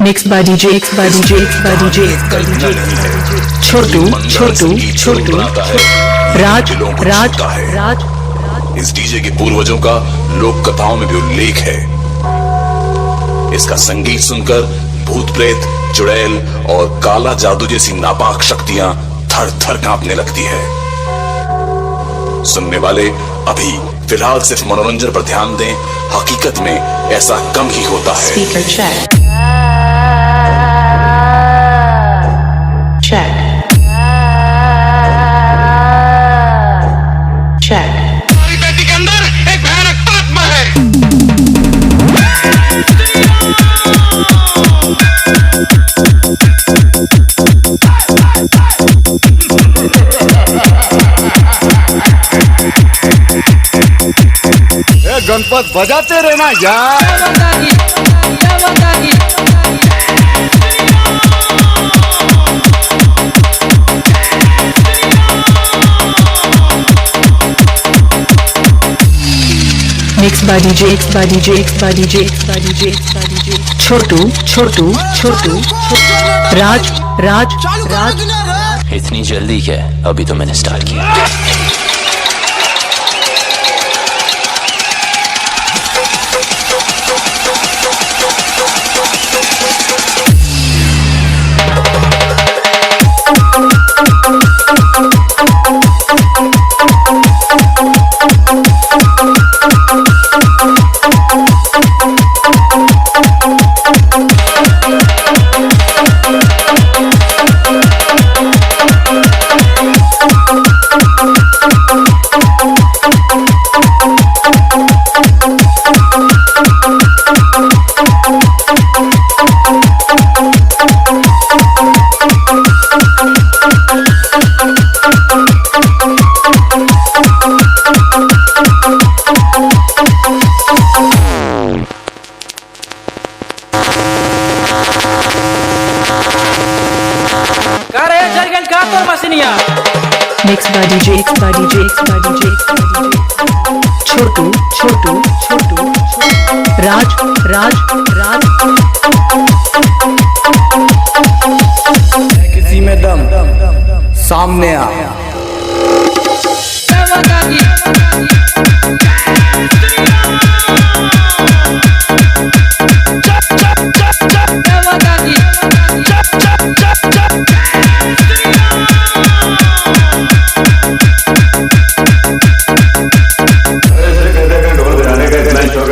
Mixed by DJ, mixed by DJ, mixed by DJ, mixed by DJ. Chhotu Raj is DJ के पूर्वजों का लोक कथाओं में भी उल्लेख है। इसका संगीत सुनकर भूत प्रेत, चुड़ैल और काला जादू जैसी नापाक शक्तियां थर थर कांपने लगती है। सुनने वाले अभी फिलहाल सिर्फ मनोरंजन पर ध्यान दें, हकीकत में ऐसा कम ही होता है। Speaker check check check. बेटी के अंदर एक भयानक आत्मा है। गणपत बजाते रहना यार। Mixed by DJ, mixed by DJ, mixed by DJ, mixed by DJ, mixed by DJ. छोटू राज। इतनी जल्दी क्या? अभी तो मैंने स्टार्ट किया। Mixed by DJ, mixed by DJ, mixed by DJ, mixed by DJ. छोटू राज। किसी में दम सामने आ।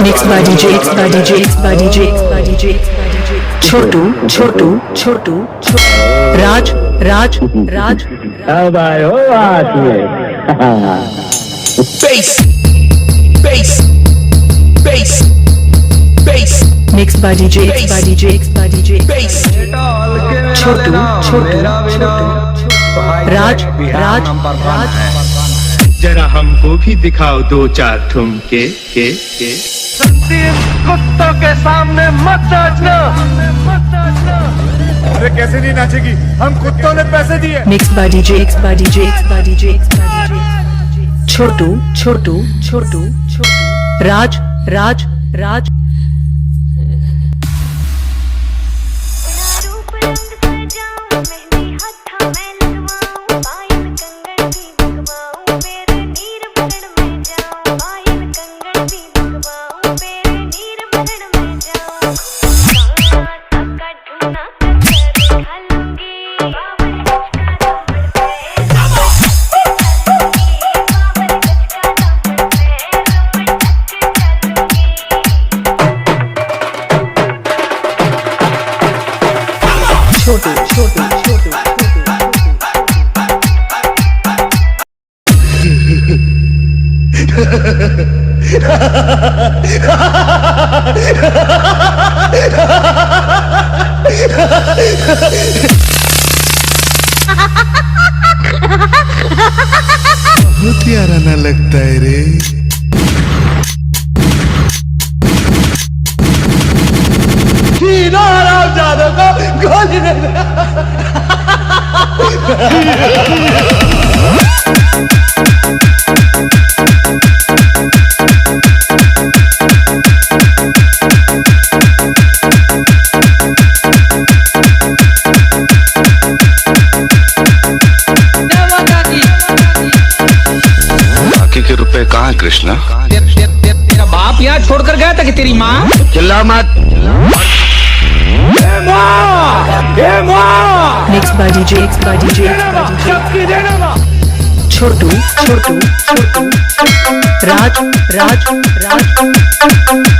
Mixed by DJ, mixed by DJ, mixed by DJ, mixed by DJ, mixed by DJ. छोटू राज। भाई हो बात में। Bass. Mixed by DJ, mixed by DJ, mixed by DJ. छोटू राज। जरा हमको भी दिखाओ दो चार ठुमके के। कुत्तों के सामने मत नाचना। अरे कैसे नहीं नाचेगी? हम कुत्तों ने पैसे दिए। Mixed by DJ, mixed by DJ, mixed by DJ, mixed by DJ. छोटू राज। छोटू बहुत प्यारा ना लगता है रे। जादव को गोली दे दे। बाकी के रुपए कहाँ हैं कृष्णा? तेरा बाप यहाँ छोड़कर गया था कि तेरी माँ? चिल्ला मत। Mixed by DJ Chhotu Chhotu Chhotu Raj Raj Raj